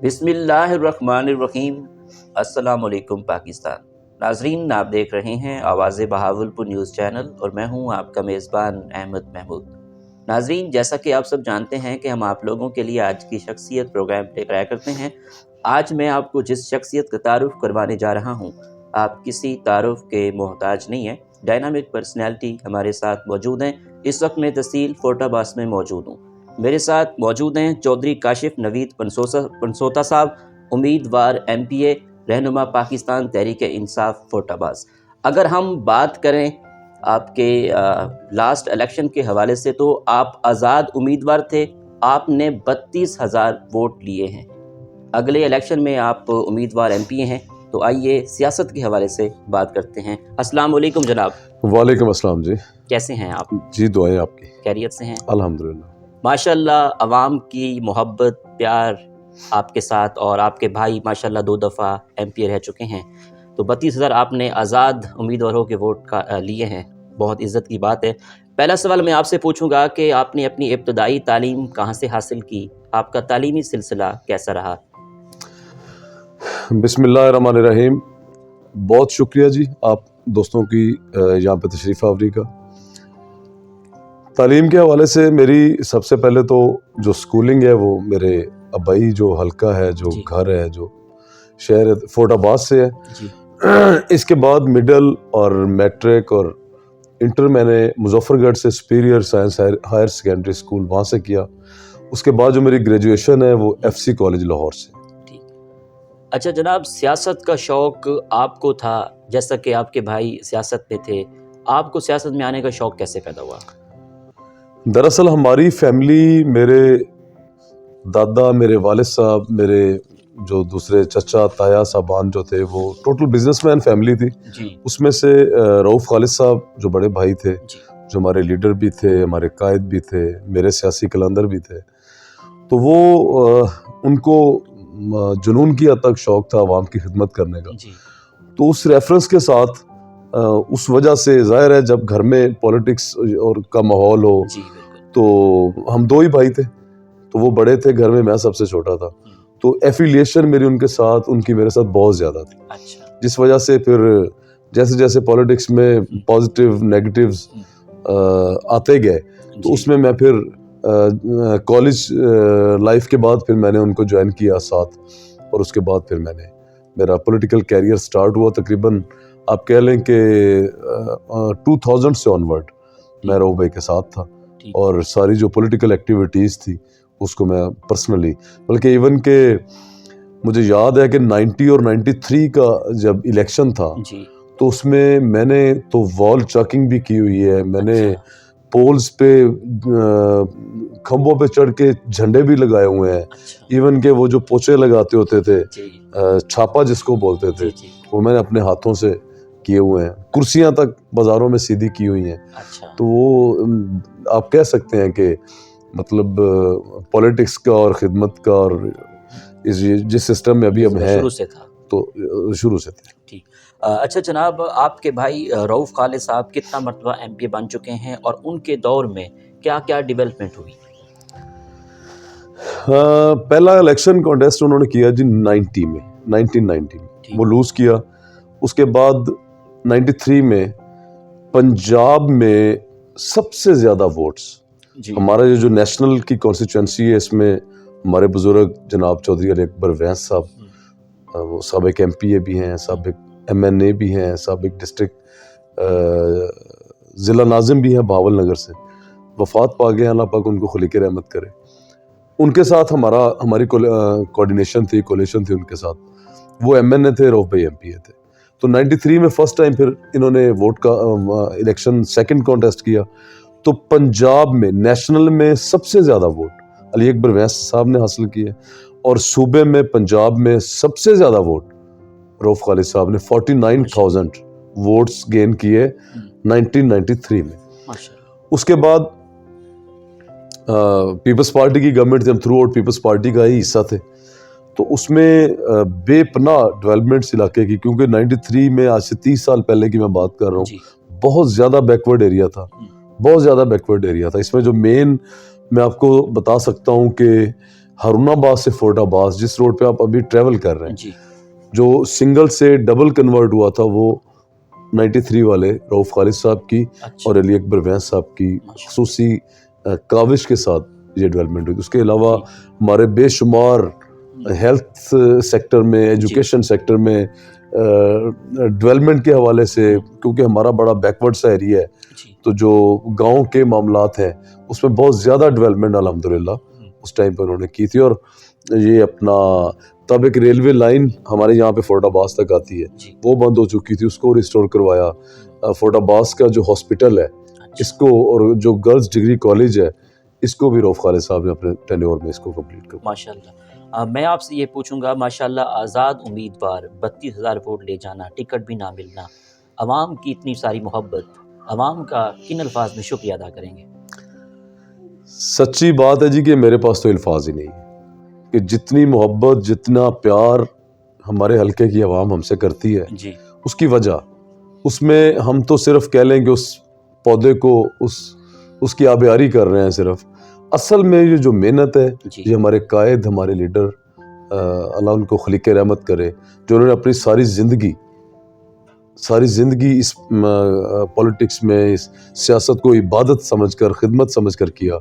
بسم اللہ الرحمن الرحیم۔ السلام علیکم پاکستان۔ ناظرین، آپ دیکھ رہے ہیں آواز بہاولپور نیوز چینل اور میں ہوں آپ کا میزبان احمد محمود۔ ناظرین، جیسا کہ آپ سب جانتے ہیں کہ ہم آپ لوگوں کے لیے آج کی شخصیت پروگرام لے کر آیا کرتے ہیں۔ آج میں آپ کو جس شخصیت کا تعارف کروانے جا رہا ہوں، آپ کسی تعارف کے محتاج نہیں ہیں۔ ڈائنامک پرسنالٹی ہمارے ساتھ موجود ہیں۔ اس وقت میں تحصیل فورٹ آباس میں موجود ہوں۔ میرے ساتھ موجود ہیں چودھری کاشف نوید پنسوتا صاحب، امیدوار MPA، رہنما پاکستان تحریک انصاف فورٹ آباس۔ اگر ہم بات کریں آپ کے لاسٹ الیکشن کے حوالے سے، تو آپ آزاد امیدوار تھے، آپ نے 32,000 ووٹ لیے ہیں۔ اگلے الیکشن میں آپ امیدوار MPA ہیں، تو آئیے سیاست کے حوالے سے بات کرتے ہیں۔ السلام علیکم جناب۔ وعلیکم السلام جی۔ کیسے ہیں آپ؟ جی دعائیں آپ کی۔ خیریت سے ہیں؟ الحمدللہ۔ ماشاءاللہ، عوام کی محبت پیار آپ کے ساتھ، اور آپ کے بھائی ماشاءاللہ 2 دفعہ MPA رہ چکے ہیں، تو 32,000 آپ نے آزاد امیدواروں کے ووٹ لیے ہیں، بہت عزت کی بات ہے۔ پہلا سوال میں آپ سے پوچھوں گا کہ آپ نے اپنی ابتدائی تعلیم کہاں سے حاصل کی؟ آپ کا تعلیمی سلسلہ کیسا رہا؟ بسم اللہ الرحمن الرحیم۔ بہت شکریہ جی آپ دوستوں کی یہاں پہ تشریف آوری کا۔ تعلیم کے حوالے سے میری سب سے پہلے تو جو سکولنگ ہے وہ میرے ابائی جو حلقہ ہے، جو گھر ہے، جو شہر فورٹ آباس سے ہے جی۔ اس کے بعد مڈل اور میٹرک اور انٹر میں نے مظفر گڑھ سے superior science higher secondary school وہاں سے کیا۔ اس کے بعد جو میری گریجویشن ہے وہ FC کالج لاہور سے۔ اچھا جناب، سیاست کا شوق آپ کو تھا، جیسا کہ آپ کے بھائی سیاست میں تھے، آپ کو سیاست میں آنے کا شوق کیسے پیدا ہوا؟ دراصل ہماری فیملی، میرے دادا، میرے والد صاحب، میرے جو دوسرے چچا تایا صاحبان جو تھے، وہ ٹوٹل بزنس مین فیملی تھی۔ جی۔ اس میں سے رؤف خالد صاحب جو بڑے بھائی تھے، جی۔ جو ہمارے لیڈر بھی تھے، ہمارے قائد بھی تھے، میرے سیاسی قلندر بھی تھے، تو وہ ان کو جنون کی حد تک شوق تھا عوام کی خدمت کرنے کا۔ جی۔ تو اس ریفرنس کے ساتھ اس وجہ سے ظاہر ہے جب گھر میں پولیٹکس اور کا ماحول ہو، جی بالکل، تو ہم 2 ہی بھائی تھے، تو وہ بڑے تھے گھر میں سب سے چھوٹا تھا، تو ایفیلیشن میری ان کے ساتھ، ان کی میرے ساتھ بہت زیادہ تھی۔ اچھا۔ جس وجہ سے پھر جیسے جیسے پولیٹکس میں پازیٹیو نیگیٹیوز آتے گئے، تو اس میں پھر کالج لائف کے بعد پھر میں نے ان کو جوائن کیا ساتھ، اور اس کے بعد پھر میں نے میرا پولیٹیکل کیریئر سٹارٹ ہوا۔ تقریباً آپ کہہ لیں کہ 2000 سے آنورڈ میں رؤف بھائی کے ساتھ تھا، اور ساری جو پولیٹیکل ایکٹیویٹیز تھی اس کو میں پرسنلی، بلکہ ایون کہ مجھے یاد ہے کہ 90 اور 93 کا جب الیکشن تھا، تو اس میں نے تو وال چاکنگ بھی کی ہوئی ہے، میں نے پولز پہ کھمبوں پہ چڑھ کے جھنڈے بھی لگائے ہوئے ہیں، ایون کہ وہ جو پوچے لگاتے ہوتے تھے، چھاپا جس کو بولتے تھے، وہ میں نے اپنے ہاتھوں سے کیے ہوئے ہیں، کرسیاں تک بازاروں میں سیدھی کی ہوئی ہیں۔ تو وہ آپ کہہ سکتے ہیں کہ مطلب پولیٹکس کا اور خدمت کا اور جس سسٹم میں ابھی ہم ہیں، تو شروع سے تھے۔ ٹھیک۔ اچھا جناب، آپ کے بھائی رؤف خالد صاحب کتنا مرتبہ MPA بن چکے ہیں، اور ان کے دور میں کیا کیا ڈیولپمنٹ ہوئی؟ پہلا الیکشن کانٹیسٹ انہوں نے کیا جی 1990 میں، وہ لوز کیا۔ اس کے بعد 93 میں پنجاب میں سب سے زیادہ ووٹس، ہمارا جو نیشنل کی کانسٹیچوئنسی ہے، اس میں ہمارے بزرگ جناب چودھری علی اکبر وینس صاحب، وہ سابق MPA بھی ہیں، سابق MNA بھی ہیں، سابق ڈسٹرکٹ ضلع ناظم بھی ہیں بہاول نگر سے، وفات پا گئے، اللہ پاک ان کو خلیق رحمت کرے۔ ان کے ساتھ ہماری کوآرڈینیشن تھی، کولیشن تھی ان کے ساتھ۔ وہ MNA تھے، رؤف بھائی MPA تھے۔ تو 93 میں فرسٹ ٹائم پھر انہوں نے ووٹ کا الیکشن سیکنڈ کانٹیسٹ کیا، تو پنجاب میں نیشنل میں سب سے زیادہ ووٹ علی اکبر وینس صاحب نے حاصل کیے، اور صوبے میں پنجاب میں سب سے زیادہ ووٹ رؤف خالد صاحب نے 49,000 ووٹس گین کیے 1993 میں۔ اس کے بعد پیپلز پارٹی کی گورنمنٹ تھی، ہم تھرو آؤٹ پیپلز پارٹی کا ہی حصہ تھے، تو اس میں بے پناہ ڈیولپمنٹس علاقے کی، کیونکہ 93 میں آج سے 30 سال پہلے کی میں بات کر رہا ہوں، بہت زیادہ بیکورڈ ایریا تھا، بہت زیادہ بیکورڈ ایریا تھا۔ اس میں جو مین میں آپ کو بتا سکتا ہوں کہ ہارون آباد سے فورٹ عباس جس روڈ پہ آپ ابھی ٹریول کر رہے ہیں, جی جو سنگل سے ڈبل کنورٹ ہوا تھا, وہ 93 والے رؤف خالد صاحب کی اچھا اور علی اکبر وینس صاحب کی خصوصی کاوش کے ساتھ یہ ڈیولپمنٹ ہوئی. اس کے علاوہ ہمارے بے شمار ہیلتھ سیکٹر میں, ایجوکیشن سیکٹر میں ڈیولپمنٹ کے حوالے سے, کیونکہ ہمارا بڑا بیکورڈ سا ایریا ہے, تو جو گاؤں کے معاملات ہیں اس میں بہت زیادہ ڈیولپمنٹ الحمدللہ اس ٹائم پہ انہوں نے کی تھی. اور یہ اپنا تب ایک ریلوے لائن ہمارے یہاں پہ فورٹ عباس تک آتی ہے, وہ بند ہو چکی تھی, اس کو ریسٹور کروایا. فورٹ عباس کا جو ہاسپٹل ہے اس کو, اور جو گرلز ڈگری کالج ہے اس کو بھی رؤف خالد صاحب نے اپنے ٹینیور میں اس کو کمپلیٹ کیا. ماشاء اللہ. میں آپ سے یہ پوچھوں گا, ماشاء اللہ آزاد امیدوار 32,000 ووٹ لے جانا, ٹکٹ بھی نہ ملنا, عوام کی اتنی ساری محبت, عوام کا کن الفاظ میں شکریہ ادا کریں گے؟ سچی بات ہے جی کہ میرے پاس تو الفاظ ہی نہیں کہ جتنی محبت, جتنا پیار ہمارے حلقے کی عوام ہم سے کرتی ہے, جی اس کی وجہ, اس میں ہم تو صرف کہہ لیں کہ اس پودے کو اس کی آبیاری کر رہے ہیں صرف. اصل میں یہ جو محنت ہے, یہ ہمارے قائد, ہمارے لیڈر, اللہ ان کو خلیق رحمت کرے, جو انہوں نے اپنی ساری زندگی اس پولیٹکس میں, اس سیاست کو عبادت سمجھ کر, خدمت سمجھ کر کیا,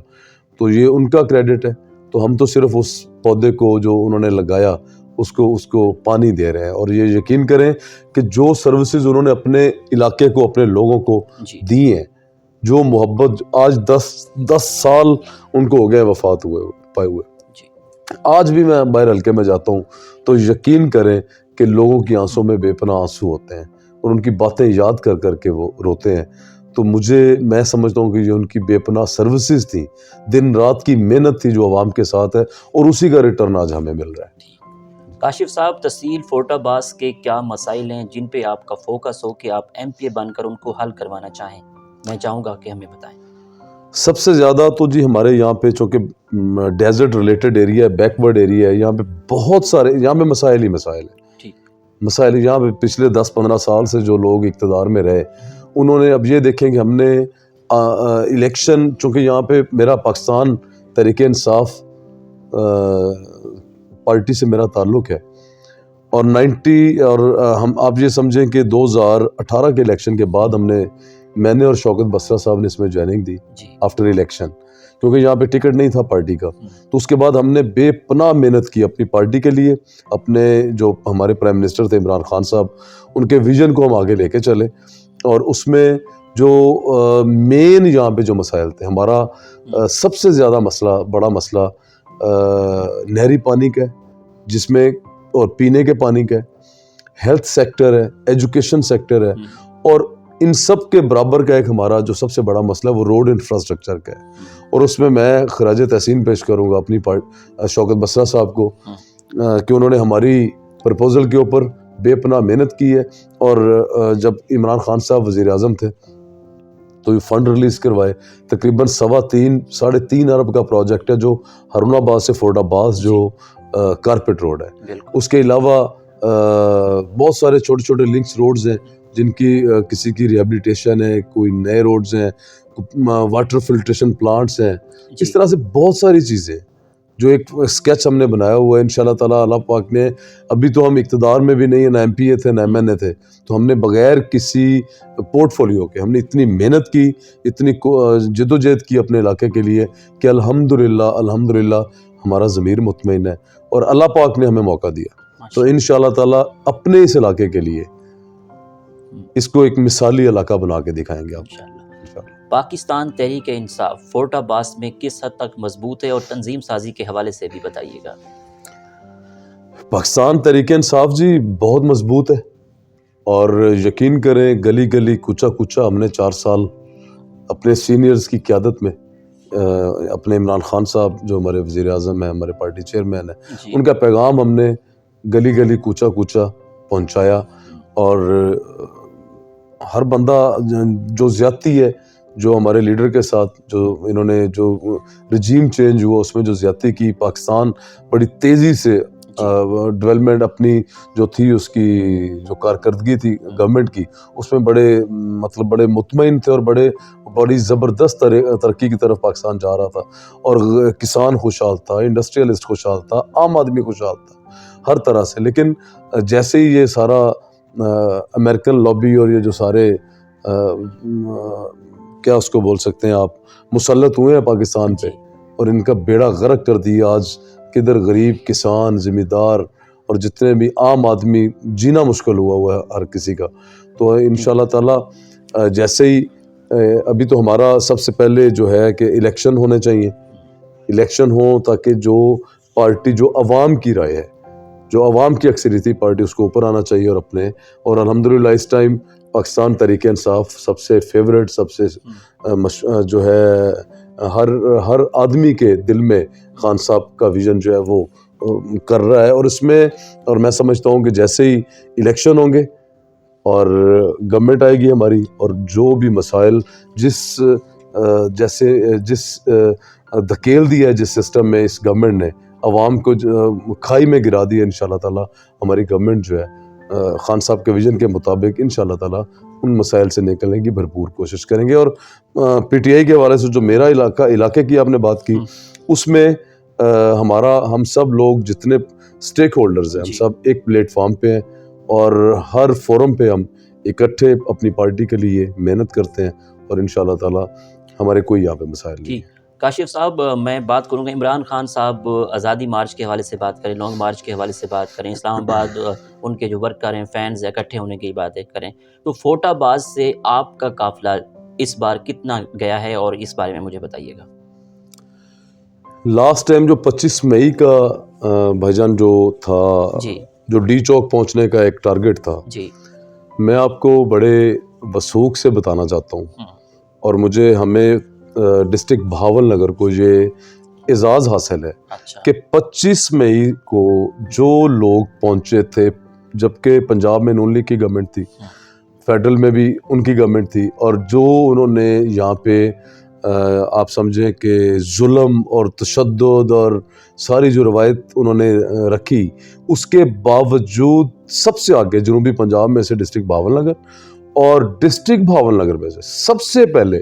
تو یہ ان کا کریڈٹ ہے. تو ہم تو صرف اس پودے کو جو انہوں نے لگایا اس کو پانی دے رہے ہیں. اور یہ یقین کریں کہ جو سروسز انہوں نے اپنے علاقے کو, اپنے لوگوں کو دی ہیں, جو محبت, آج 10 سال ان کو ہو گئے وفات پائے ہوئے, آج بھی میں باہر حلقے میں جاتا ہوں تو یقین کریں کہ لوگوں کی آنسوں میں بے پناہ آنسو ہوتے ہیں, اور ان کی باتیں یاد کر کر کے وہ روتے ہیں. تو میں سمجھتا ہوں کہ یہ ان کی بے پناہ سروسز تھیں, دن رات کی محنت تھی جو عوام کے ساتھ ہے, اور اسی کا ریٹرن آج ہمیں مل رہا ہے. کاشف صاحب, تحصیل فورٹ عباس کے کیا مسائل ہیں جن پہ آپ کا فوکس ہو کہ آپ ایم پی اے بن کر ان کو حل کروانا چاہیں؟ میں چاہوں گا کہ ہمیں بتائیں. سب سے زیادہ تو جی ہمارے یہاں پہ چونکہ ڈیزرٹ ریلیٹڈ ایریا ہے, بیکورڈ ایریا ہے, یہاں پہ بہت سارے, یہاں پہ مسائل ہی مسائل ہیں. مسائل یہاں پہ پچھلے 10-15 سال سے جو لوگ اقتدار میں رہے, انہوں نے اب یہ دیکھیں کہ ہم نے الیکشن, چونکہ یہاں پہ میرا پاکستان تحریک انصاف پارٹی سے میرا تعلق ہے, اور ہم آپ یہ سمجھیں کہ 2018 کے الیکشن کے بعد میں نے اور شوکت بسرا صاحب نے اس میں جوائننگ دی آفٹر الیکشن, کیونکہ یہاں پہ ٹکٹ نہیں تھا پارٹی کا. تو اس کے بعد ہم نے بے پناہ محنت کی اپنی پارٹی کے لیے, اپنے جو ہمارے پرائم منسٹر تھے عمران خان صاحب, ان کے ویژن کو ہم آگے لے کے چلے. اور اس میں جو مین یہاں پہ جو مسائل تھے, ہمارا سب سے زیادہ مسئلہ, بڑا مسئلہ نہری پانی کا ہے, جس میں, اور پینے کے پانی کا ہے, ہیلتھ سیکٹر ہے, ایجوکیشن سیکٹر ہے, اور ان سب کے برابر کا ایک ہمارا جو سب سے بڑا مسئلہ ہے وہ روڈ انفراسٹرکچر کا ہے. اور اس میں خراج تحسین پیش کروں گا اپنی شوکت بسرا صاحب کو کہ انہوں نے ہماری پرپوزل کے اوپر بے پناہ محنت کی ہے. اور جب عمران خان صاحب وزیر اعظم تھے تو یہ فنڈ ریلیز کروائے, تقریباً 3.5 ارب کا پروجیکٹ ہے جو ہارون آباد سے فورٹ عباس جو کارپیٹ روڈ ہے. اس کے علاوہ بہت سارے چھوٹے چھوٹے لنکس روڈز ہیں جن کی کسی کی ریہیبلیٹیشن ہے, کوئی نئے روڈز ہیں, واٹر فلٹریشن پلانٹس ہیں. اس طرح سے بہت ساری چیزیں جو ایک اسکیچ ہم نے بنایا ہوا ہے. انشاءاللہ تعالیٰ اللہ پاک نے, ابھی تو ہم اقتدار میں بھی نہیں ہیں, نہ ایم پی اے تھے نہ ایم این اے تھے, تو ہم نے بغیر کسی پورٹ فولیو کے ہم نے اتنی محنت کی, اتنی جدوجہد کی اپنے علاقے کے لیے کہ الحمدللہ ہمارا ضمیر مطمئن ہے, اور اللہ پاک نے ہمیں موقع دیا. تو انشاءاللہ تعالیٰ اپنے اس علاقے کے لیے اس کو ایک مثالی علاقہ بنا کے دکھائیں گے آپ. پاکستان تحریک انصاف فورٹ عباس میں کس حد تک مضبوط ہے, اور تنظیم سازی کے حوالے سے بھی بتائیے گا. پاکستان تحریک انصاف جی بہت مضبوط ہے, اور یقین کریں گلی گلی کوچہ کوچہ ہم نے 4 سال اپنے سینئرز کی قیادت میں, اپنے عمران خان صاحب جو ہمارے وزیر اعظم ہیں, ہمارے پارٹی چیئرمین ہیں, ان کا پیغام ہم نے گلی گلی کوچہ کوچہ پہنچایا. اور ہر بندہ جو زیادتی ہے جو ہمارے لیڈر کے ساتھ, جو انہوں نے جو رجیم چینج ہوا اس میں جو زیادتی کی, پاکستان بڑی تیزی سے ڈیولپمنٹ اپنی جو تھی اس کی جو کارکردگی تھی گورنمنٹ کی اس میں بڑے مطمئن تھے اور بڑی زبردست ترقی کی طرف پاکستان جا رہا تھا، اور کسان خوشحال تھا، انڈسٹریلسٹ خوشحال تھا، عام آدمی خوشحال تھا ہر طرح سے. لیکن جیسے ہی یہ سارا امریکن لابی اور یہ جو سارے کیا اس کو بول سکتے ہیں آپ مسلط ہوئے ہیں پاکستان پہ اور ان کا بیڑا غرق کر دیا، آج کدھر غریب کسان ذمہ دار اور جتنے بھی عام آدمی جینا مشکل ہوا ہے ہر کسی کا. تو انشاءاللہ تعالی جیسے ہی ابھی تو ہمارا سب سے پہلے جو ہے کہ الیکشن ہونے چاہیے، الیکشن ہوں تاکہ جو پارٹی جو عوام کی رائے ہے، جو عوام کی اکثریتی پارٹی اس کو اوپر آنا چاہیے اور الحمدللہ اس ٹائم پاکستان تحریک انصاف سب سے فیوریٹ، سب سے جو ہے ہر آدمی کے دل میں خان صاحب کا ویژن جو ہے وہ کر رہا ہے. اور اس میں اور میں سمجھتا ہوں کہ جیسے ہی الیکشن ہوں گے اور گورنمنٹ آئے گی ہماری، اور جو بھی مسائل جس دھکیل دیا ہے جس سسٹم میں اس گورنمنٹ نے عوام کو کھائی میں گرا دیا، انشاءاللہ تعالی ہماری گورنمنٹ جو ہے خان صاحب کے ویژن کے مطابق انشاءاللہ تعالی ان مسائل سے نکلنے کی بھرپور کوشش کریں گے. اور پی ٹی آئی کے حوالے سے جو میرا علاقے کی آپ نے بات کی، اس میں ہم سب لوگ جتنے سٹیک ہولڈرز ہیں ہم سب ایک پلیٹ فارم پہ ہیں اور ہر فورم پہ ہم اکٹھے اپنی پارٹی کے لیے محنت کرتے ہیں اور انشاءاللہ تعالی ہمارے کوئی یہاں پہ مسائل نہیں. کاشف صاحب، میں بات کروں گا عمران خان صاحب آزادی مارچ کے حوالے سے بات کریں، لانگ مارچ کے حوالے سے بات کریں، اسلام آباد ان کے جو ورکر ہیں، فینز اکٹھے ہونے کی باتیں کریں، تو فوٹا باز سے آپ کا قافلہ اس بار کتنا گیا ہے اور اس بارے میں مجھے بتائیے گا. لاسٹ ٹائم جو 25 مئی کا بھائی جان جو تھا، جو ڈی چوک پہنچنے کا ایک ٹارگٹ تھا، میں آپ کو بڑے وثوق سے بتانا چاہتا ہوں اور ہمیں ڈسٹرکٹ بھاول نگر کو یہ اعزاز حاصل ہے کہ 25 مئی کو جو لوگ پہنچے تھے، جبکہ پنجاب میں نون لیگ کی گورنمنٹ تھی، فیڈرل میں بھی ان کی گورنمنٹ تھی، اور جو انہوں نے یہاں پہ آپ سمجھیں کہ ظلم اور تشدد اور ساری جو روایت انہوں نے رکھی، اس کے باوجود سب سے آگے جنوبی پنجاب میں سے ڈسٹرکٹ بھاول نگر، اور ڈسٹرکٹ بھاول نگر میں سے سب سے پہلے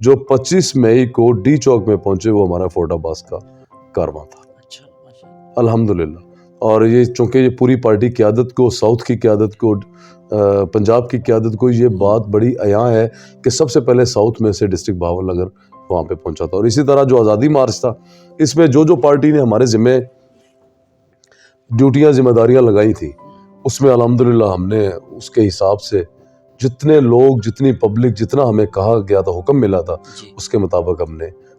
جو 25 مئی کو ڈی چوک میں پہنچے وہ ہمارا فورٹ عباس کا کارواں تھا، الحمدللہ. اور یہ چونکہ یہ پوری پارٹی قیادت کو، ساؤتھ کی قیادت کو، پنجاب کی قیادت کو یہ بات بڑی عیاں ہے کہ سب سے پہلے ساؤتھ میں سے ڈسٹرکٹ بھاول نگر وہاں پہ پہنچا تھا. اور اسی طرح جو آزادی مارچ تھا، اس میں جو پارٹی نے ہمارے ذمہ ڈیوٹیاں، ذمہ داریاں لگائی تھیں، اس میں الحمدللہ ہم نے اس کے حساب سے جتنے لوگ، جتنی پبلک، جتنا ہمیں کہا گیا تھا، حکم ملا تھا، اس کے مطابق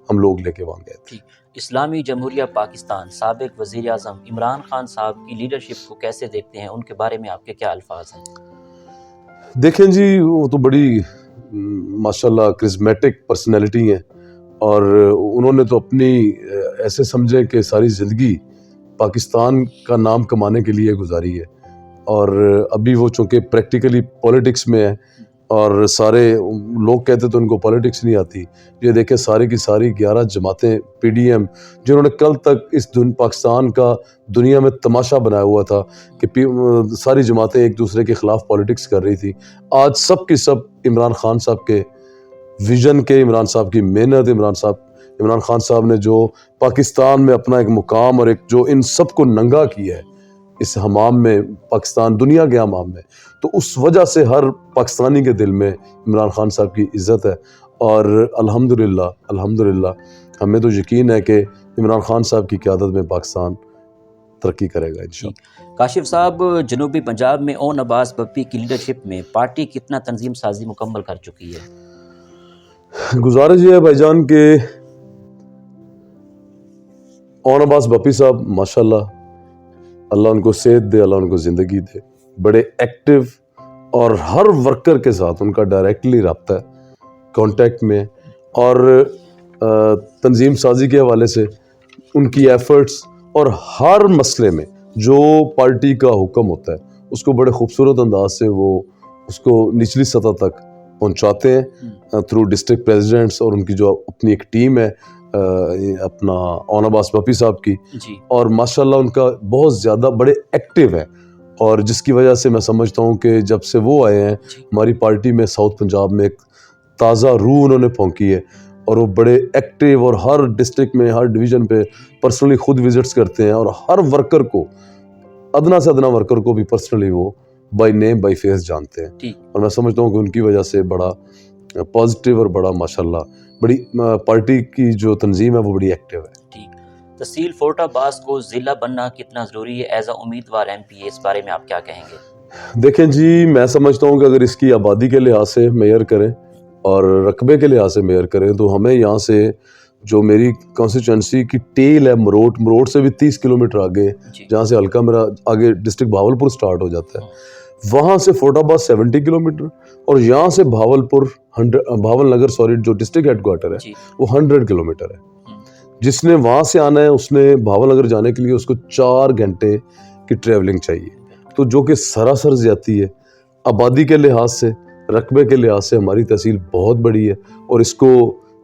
ہم لوگ لے کے وہاں گئے تھے. اسلامی جمہوریہ پاکستان سابق وزیر اعظم عمران خان صاحب کی لیڈرشپ کو کیسے دیکھتے ہیں؟ ان کے بارے میں آپ کے کیا الفاظ ہیں؟ دیکھیں جی، وہ تو بڑی ماشاءاللہ کرزمیٹک پرسنالٹی ہیں، اور انہوں نے تو اپنی ایسے سمجھے کہ ساری زندگی پاکستان کا نام کمانے کے لیے گزاری ہے. اور ابھی وہ چونکہ پریکٹیکلی پولیٹکس میں ہے، اور سارے لوگ کہتے تو ان کو پولیٹکس نہیں آتی. یہ دیکھیں ساری کی ساری 11 جماعتیں پی ڈی ایم، جنہوں نے کل تک اس پاکستان کا دنیا میں تماشا بنایا ہوا تھا کہ ساری جماعتیں ایک دوسرے کے خلاف پولیٹکس کر رہی تھی، آج سب کی سب عمران خان صاحب کے ویژن کے، عمران صاحب کی محنت، عمران خان صاحب نے جو پاکستان میں اپنا ایک مقام اور ایک جو ان سب کو ننگا کیا ہے اس حمام میں، پاکستان دنیا کے حمام میں، تو اس وجہ سے ہر پاکستانی کے دل میں عمران خان صاحب کی عزت ہے. اور الحمدللہ ہمیں تو یقین ہے کہ عمران خان صاحب کی قیادت میں پاکستان ترقی کرے گا انشاءاللہ. کاشف صاحب، جنوبی پنجاب میں اون عباس بپی کی لیڈرشپ میں پارٹی کتنا تنظیم سازی مکمل کر چکی ہے؟ گزارش یہ ہے بھائی جان کہ اون عباس بپی صاحب ماشاءاللہ، اللہ ان کو صحت دے، اللہ ان کو زندگی دے، بڑے ایکٹیو، اور ہر ورکر کے ساتھ ان کا ڈائریکٹلی رابطہ ہے، کانٹیکٹ میں، اور تنظیم سازی کے حوالے سے ان کی ایفرٹس، اور ہر مسئلے میں جو پارٹی کا حکم ہوتا ہے اس کو بڑے خوبصورت انداز سے وہ اس کو نچلی سطح تک پہنچاتے ہیں تھرو ڈسٹرکٹ پریزیڈنٹس، اور ان کی جو اپنی ایک ٹیم ہے اپنا اون عباس پپی صاحب کی, جی اور ماشاءاللہ ان کا بہت زیادہ بڑے ایکٹیو ہے, اور جس کی وجہ سے میں سمجھتا ہوں کہ جب سے وہ آئے ہیں ہماری پارٹی میں ساؤتھ پنجاب میں ایک تازہ روح انہوں نے پھونکی ہے, اور وہ بڑے ایکٹیو, اور ہر ڈسٹرکٹ میں ہر ڈویژن پہ پرسنلی خود وزٹس کرتے ہیں, اور ہر ورکر کو, ادنا سے ادنا ورکر کو بھی پرسنلی وہ بائی نیم بائی فیس جانتے ہیں, اور میں سمجھتا ہوں کہ ان کی وجہ سے بڑا پازیٹیو اور بڑا ماشاءاللہ بڑی پارٹی کی جو تنظیم ہے وہ بڑی ایکٹیو ہے. ٹھیک. تحصیل فورٹ عباس کو ضلع بننا کتنا ضروری ہے ایز اے امیدوار ایم پی؟ اس بارے میں آپ کیا کہیں گے؟ دیکھیں جی, میں سمجھتا ہوں کہ اگر اس کی آبادی کے لحاظ سے میئر کریں اور رقبے کے لحاظ سے میئر کریں تو ہمیں یہاں سے جو میری کانسٹیچوئنسی کی ٹیل ہے مروٹ سے بھی 30 کلومیٹر آگے, جہاں سے حلقہ میرا آگے ڈسٹرکٹ بہاولپور سٹارٹ ہو جاتا ہے, وہاں سے فورٹ عباس 70 کلومیٹر, اور یہاں سے بھاول نگر جو ڈسٹرکٹ ہیڈ کوارٹر ہے وہ 100 کلومیٹر ہے. جس نے وہاں سے آنا ہے اس نے بھاول نگر جانے کے لیے اس کو 4 گھنٹے کی ٹریولنگ چاہیے, تو جو کہ سراسر زیادتی ہے. آبادی کے لحاظ سے, رقبے کے لحاظ سے ہماری تحصیل بہت بڑی ہے, اور اس کو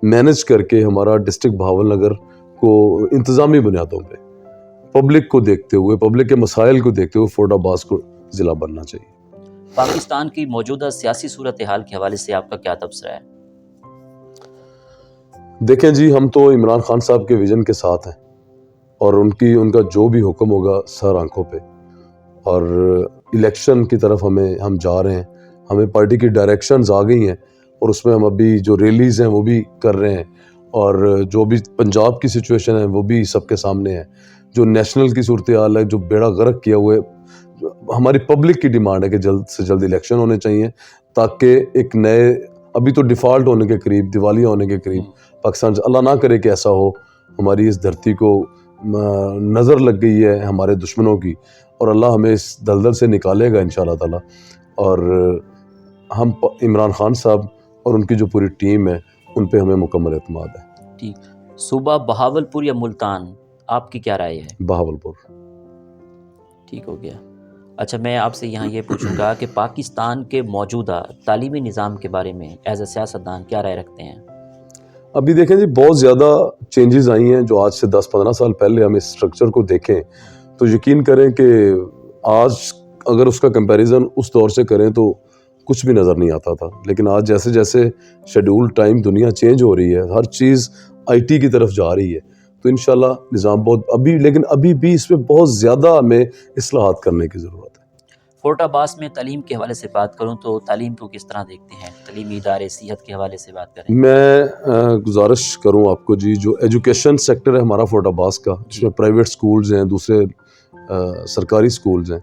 مینج کر کے ہمارا ڈسٹرکٹ بھاول نگر کو انتظامی بنیادوں پہ پبلک کو دیکھتے ہوئے, پبلک کے مسائل کو دیکھتے ہوئے فورٹ عباس کو ضلع بننا چاہیے. پاکستان کی موجودہ سیاسی صورتحال کے حوالے سے آپ کا کیا تبصرہ ہے؟ دیکھیں جی, ہم تو عمران خان صاحب کے ویژن کے ساتھ ہیں, اور ان کا جو بھی حکم ہوگا سر آنکھوں پہ, اور الیکشن کی طرف ہم جا رہے ہیں. ہمیں پارٹی کی ڈائریکشنز آ گئی ہیں, اور اس میں ہم ابھی جو ریلیز ہیں وہ بھی کر رہے ہیں, اور جو بھی پنجاب کی سچویشن ہے وہ بھی سب کے سامنے ہے. جو نیشنل کی صورتحال ہے, جو بیڑا غرق کیا ہوا ہے, ہماری پبلک کی ڈیمانڈ ہے کہ جلد سے جلد الیکشن ہونے چاہیے, تاکہ ایک نئے, ابھی تو ڈیفالٹ ہونے کے قریب, دیوالیہ ہونے کے قریب پاکستان, اللہ نہ کرے کہ ایسا ہو, ہماری اس دھرتی کو نظر لگ گئی ہے ہمارے دشمنوں کی, اور اللہ ہمیں اس دلدل سے نکالے گا انشاءاللہ تعالی. اور ہم عمران خان صاحب اور ان کی جو پوری ٹیم ہے ان پہ ہمیں مکمل اعتماد ہے. ٹھیک. صوبہ بہاولپور یا ملتان, آپ کی کیا رائے ہے؟ بہاولپور. ٹھیک ہو گیا. اچھا, میں آپ سے یہاں یہ پوچھوں گا کہ پاکستان کے موجودہ تعلیمی نظام کے بارے میں ایز اے سیاستدان کیا رائے رکھتے ہیں؟ ابھی دیکھیں جی, بہت زیادہ چینجز آئی ہیں. جو آج سے 10-15 سال پہلے ہم اس اسٹرکچر کو دیکھیں تو یقین کریں کہ آج اگر اس کا کمپیریزن اس دور سے کریں تو کچھ بھی نظر نہیں آتا تھا. لیکن آج جیسے جیسے شیڈول ٹائم دنیا چینج ہو رہی ہے, ہر چیز آئی ٹی کی طرف جا رہی ہے, تو انشاءاللہ نظام لیکن ابھی بھی اس میں بہت زیادہ ہمیں اصلاحات کرنے کی ضرورت ہے. فورٹ عباس میں تعلیم کے حوالے سے بات کروں تو تعلیم کو کس طرح دیکھتے ہیں؟ تعلیمی ادارے, صحت کے حوالے سے بات کریں. میں گزارش کروں آپ کو جی, جو ایجوکیشن سیکٹر ہے ہمارا فورٹ عباس کا, جس میں پرائیویٹ سکولز ہیں, دوسرے سرکاری سکولز ہیں,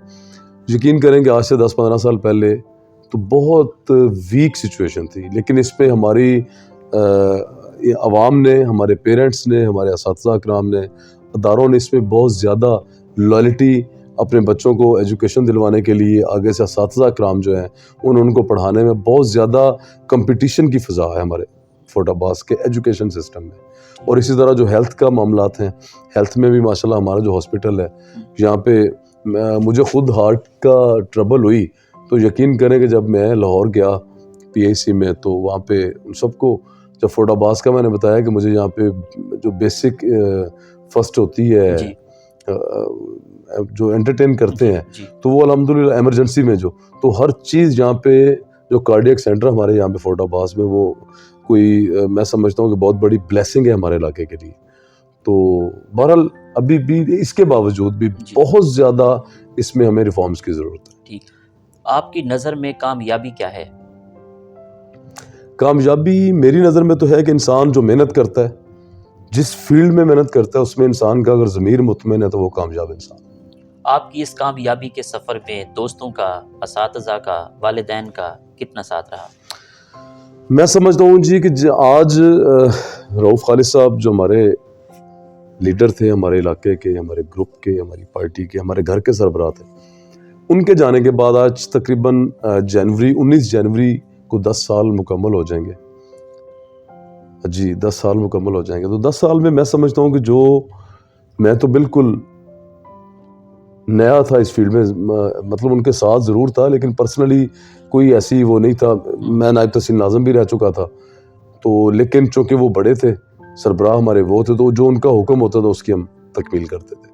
یقین کریں کہ آج سے 10-15 سال پہلے تو بہت ویک سچویشن تھی. لیکن اس پہ ہماری عوام نے, ہمارے پیرنٹس نے, ہمارے اساتذہ اکرام نے, اداروں نے اس میں بہت زیادہ لائلٹی اپنے بچوں کو ایجوکیشن دلوانے کے لیے, آگے سے اساتذہ اکرام جو ہیں ان کو پڑھانے میں بہت زیادہ کمپٹیشن کی فضا ہے ہمارے فورٹ عباس کے ایجوکیشن سسٹم میں. اور اسی طرح جو ہیلتھ کا معاملات ہیں, ہیلتھ میں بھی ماشاءاللہ ہمارا جو ہاسپٹل ہے, یہاں پہ مجھے خود ہارٹ کا ٹربل ہوئی تو یقین کریں کہ جب میں لاہور گیا PIC میں, تو وہاں پہ ان سب کو, جب فورٹ عباس کا میں نے بتایا کہ مجھے یہاں پہ جو بیسک فرسٹ ہوتی ہے جو انٹرٹین کرتے ہیں, تو وہ الحمدللہ ایمرجنسی میں تو ہر چیز یہاں پہ, جو کارڈیک سینٹر ہمارے یہاں پہ فورٹ عباس میں, وہ کوئی میں سمجھتا ہوں کہ بہت بڑی بلیسنگ ہے ہمارے علاقے کے لیے. تو بہرحال ابھی بھی اس کے باوجود بھی بہت زیادہ اس میں ہمیں ریفارمز کی ضرورت ہے. ٹھیک. آپ کی نظر میں کامیابی کیا ہے؟ کامیابی میری نظر میں تو ہے کہ انسان جو محنت کرتا ہے, جس فیلڈ میں محنت کرتا ہے, اس میں انسان کا اگر ضمیر مطمئن ہے تو وہ کامیاب انسان. آپ کی اس کامیابی کے سفر میں دوستوں کا, اساتذہ کا, والدین کا کتنا ساتھ رہا؟ میں سمجھتا ہوں جی کہ آج رؤف خالد صاحب جو ہمارے لیڈر تھے, ہمارے علاقے کے, ہمارے گروپ کے, ہماری پارٹی کے, ہمارے گھر کے سربراہ تھے, ان کے جانے کے بعد آج تقریباً 19 جنوری کو 10 سال مکمل ہو جائیں گے. جی 10 سال مکمل ہو جائیں گے. تو 10 سال میں سمجھتا ہوں کہ جو میں تو بالکل نیا تھا اس فیلڈ میں, مطلب ان کے ساتھ ضرور تھا لیکن پرسنلی کوئی ایسی وہ نہیں تھا. میں نائب تحصیل ناظم بھی رہ چکا تھا, تو لیکن چونکہ وہ بڑے تھے سربراہ ہمارے وہ تھے، تو جو ان کا حکم ہوتا تھا اس کی ہم تکمیل کرتے تھے.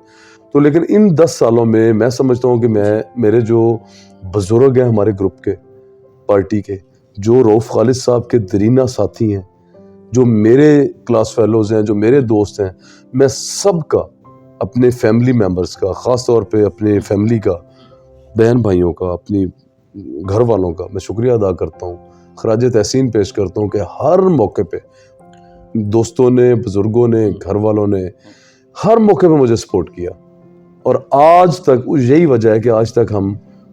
تو لیکن ان 10 سالوں میں سمجھتا ہوں کہ میرے جو بزرگ ہیں ہمارے گروپ کے، پارٹی کے، جو رؤف خالد صاحب کے درینہ ساتھی ہیں، جو میرے کلاس فیلوز ہیں، جو میرے دوست ہیں، میں سب کا، اپنے فیملی ممبرز کا، خاص طور پہ اپنے فیملی کا، بہن بھائیوں کا، اپنی گھر والوں کا میں شکریہ ادا کرتا ہوں، خراج تحسین پیش کرتا ہوں کہ ہر موقع پہ دوستوں نے، بزرگوں نے، گھر والوں نے ہر موقع پہ مجھے سپورٹ کیا. اور آج تک یہی وجہ ہے کہ آج تک ہم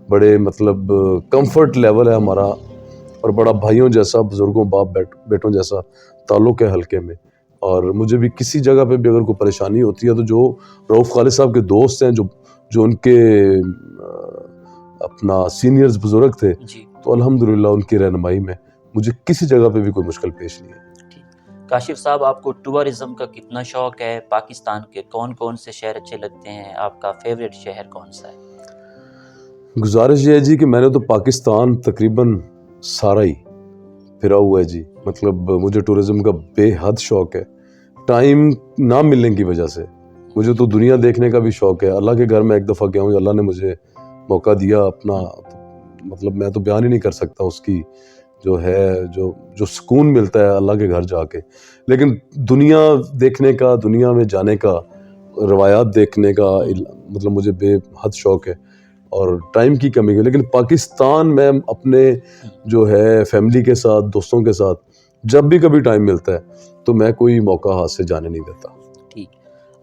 بڑے مطلب کمفرٹ لیول ہے ہمارا، اور بڑا بھائیوں جیسا، بزرگوں، باپ بیٹوں جیسا تعلق ہے حلقے میں. اور مجھے بھی کسی جگہ پہ بھی اگر کوئی پریشانی ہوتی ہے تو جو رؤف خالد صاحب کے دوست ہیں، جو ان کے اپنا سینئرز بزرگ تھے، تو الحمدللہ ان کی رہنمائی میں مجھے کسی جگہ پہ بھی کوئی مشکل پیش نہیں ہے. کاشف صاحب، آپ کو ٹورزم کا کتنا شوق ہے؟ پاکستان کے کون کون سے شہر اچھے لگتے ہیں؟ آپ کا فیوریٹ شہر کون سا ہے؟ گزارش یہ ہے جی کہ میں نے تو پاکستان تقریباً سارا ہی پھرا ہوا ہے جی. مطلب مجھے ٹورزم کا بے حد شوق ہے. ٹائم نہ ملنے کی وجہ سے مجھے تو دنیا دیکھنے کا بھی شوق ہے. اللہ کے گھر میں ایک دفعہ گیا ہوں، اللہ نے مجھے موقع دیا اپنا، مطلب میں تو بیان ہی نہیں کر سکتا اس کی جو ہے جو سکون ملتا ہے اللہ کے گھر جا کے. لیکن دنیا دیکھنے کا، دنیا میں جانے کا، روایات دیکھنے کا مطلب مجھے بے حد شوق ہے، اور ٹائم کی کمی ہے. لیکن پاکستان میں اپنے جو ہے فیملی کے ساتھ، دوستوں کے ساتھ جب بھی کبھی ٹائم ملتا ہے تو میں کوئی موقع ہاتھ سے جانے نہیں دیتا. ٹھیک.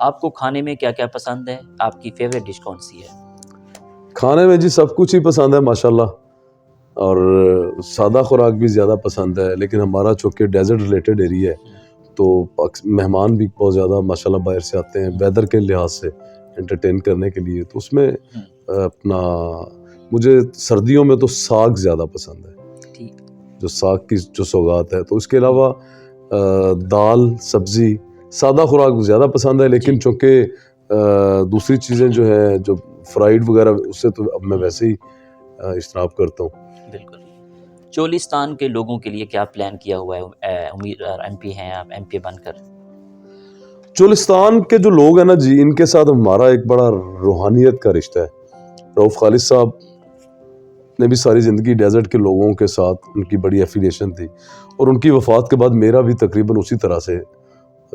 آپ کو کھانے میں کیا کیا پسند ہے؟ آپ کی فیوریٹ ڈش کون سی ہے؟ کھانے میں جی سب کچھ ہی پسند ہے ماشاءاللہ، اور سادہ خوراک بھی زیادہ پسند ہے. لیکن ہمارا چونکہ ڈیزرٹ ریلیٹڈ ایریا ہے تو مہمان بھی بہت زیادہ ماشاءاللہ باہر سے آتے ہیں ویدر کے لحاظ سے انٹرٹین کرنے کے لیے. تو اس میں اپنا مجھے سردیوں میں تو ساگ زیادہ پسند ہے، جو ساگ کی جو سوغات ہے. تو اس کے علاوہ دال، سبزی، سادہ خوراک زیادہ پسند ہے. لیکن چونکہ دوسری چیزیں جو ہے جو فرائیڈ وغیرہ، اس سے تو اب میں ویسے ہی اجتناب کرتا ہوں. بالکل. چولستان کے لوگوں کے لیے کیا پلان کیا ہوا ہے؟ امیر ایم پی ہیں آپ، ایم پی بن کر. چولستان کے جو لوگ ہیں نا جی، ان کے ساتھ ہمارا ایک بڑا روحانیت کا رشتہ ہے. رؤف خالد صاحب نے بھی ساری زندگی ڈیزرٹ کے لوگوں کے ساتھ ان کی بڑی ایفیلیشن تھی، اور ان کی وفات کے بعد میرا بھی تقریباً اسی طرح سے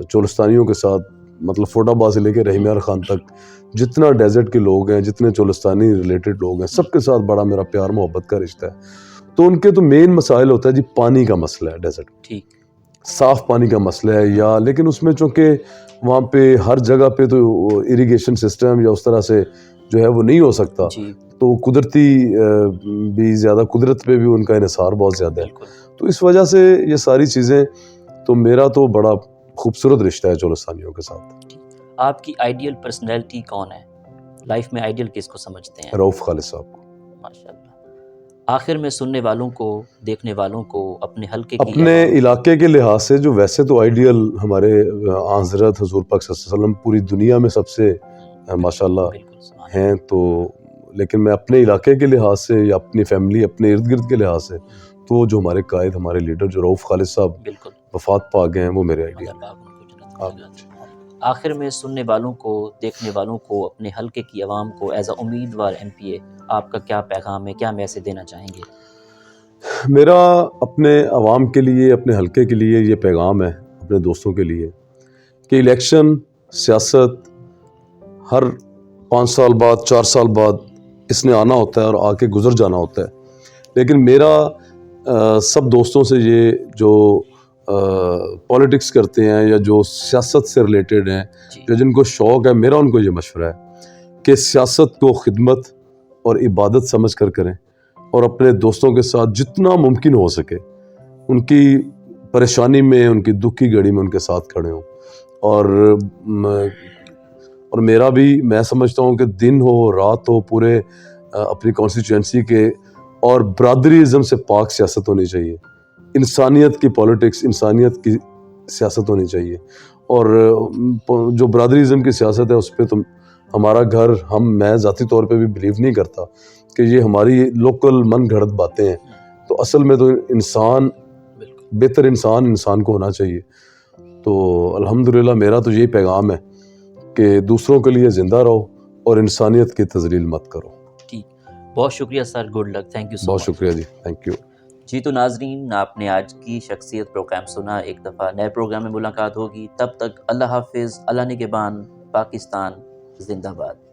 چولستانیوں کے ساتھ، مطلب فوٹا باد سے لے کے رحیم یار خان تک جتنا ڈیزرٹ کے لوگ ہیں، جتنے چولستانی ریلیٹڈ لوگ ہیں، سب کے ساتھ بڑا میرا پیار محبت کا رشتہ ہے. تو ان کے تو مین مسائل ہوتا ہے جی پانی کا مسئلہ ہے. ڈیزرٹ ٹھیک، صاف پانی کا مسئلہ ہے، یا لیکن اس میں چونکہ وہاں پہ ہر جگہ پہ تو اریگیشن سسٹم یا اس طرح سے جو ہے وہ نہیں ہو سکتا. تو قدرتی بھی زیادہ، قدرت پہ بھی ان کا انحصار بہت زیادہ ہے. تو اس وجہ سے یہ ساری چیزیں، تو میرا تو بڑا خوبصورت رشتہ ہے چولستانیوں کے ساتھ. آپ کی آئیڈیل پرسنالٹی کون ہے؟ لائف میں آئیڈیل کس کو سمجھتے ہیں؟ رؤف خالد صاحب کو. ماشاءاللہ. آخر میں سننے والوں کو، دیکھنے والوں کو اپنے حلقے کی، اپنے علاقے کے لحاظ سے جو ویسے تو آئیڈیل ہمارے حضرت حضور پاک صلی اللہ علیہ وسلم پوری دنیا میں سب سے ماشاءاللہ ہیں، تو لیکن میں اپنے علاقے کے لحاظ سے یا اپنی فیملی، اپنے ارد گرد کے لحاظ سے تو جو ہمارے قائد، ہمارے لیڈر جو رؤف خالد صاحب وفات پا گئے ہیں، وہ میرے آئیڈیل ہیں. آخر میں سننے والوں کو، دیکھنے والوں کو، اپنے حلقے کی عوام کو ایز اے امیدوار ایم پی اے آپ کا کیا پیغام ہے، کیا میسج دینا چاہیں گے؟ میرا اپنے عوام کے لیے، اپنے حلقے کے لیے یہ پیغام ہے، اپنے دوستوں کے لیے، کہ الیکشن، سیاست ہر 5 سال بعد، 4 سال بعد اس نے آنا ہوتا ہے اور آ کے گزر جانا ہوتا ہے. لیکن میرا سب دوستوں سے یہ جو پولیٹکس کرتے ہیں یا جو سیاست سے ریلیٹڈ ہیں، جو جن کو شوق ہے، میرا ان کو یہ مشورہ ہے کہ سیاست کو خدمت اور عبادت سمجھ کر کریں، اور اپنے دوستوں کے ساتھ جتنا ممکن ہو سکے ان کی پریشانی میں، ان کی دکھ کی گھڑی میں ان کے ساتھ کھڑے ہوں. اور میرا بھی، میں سمجھتا ہوں کہ دن ہو رات ہو، پورے اپنی کانسٹیچوئنسی کے، اور برادریزم سے پاک سیاست ہونی چاہیے. انسانیت کی پولیٹکس، انسانیت کی سیاست ہونی چاہیے. اور جو برادریزم کی سیاست ہے اس پہ تو ہمارا گھر، میں ذاتی طور پہ بھی بلیو نہیں کرتا کہ یہ ہماری لوکل من گھڑت باتیں ہیں. تو اصل میں تو انسان، بہتر انسان کو ہونا چاہیے. تو الحمدللہ میرا تو یہی پیغام ہے کہ دوسروں کے لیے زندہ رہو اور انسانیت کی تذلیل مت کرو. ٹھیک، بہت شکریہ sir, good luck, thank you so سو بہت مچ. شکریہ جی، تھینک یو. جی تو ناظرین، آپ نے آج کی شخصیت پروگرام سنا. ایک دفعہ نئے پروگرام میں ملاقات ہوگی، تب تک اللہ حافظ. اللہ نگہبان. پاکستان زندہ باد.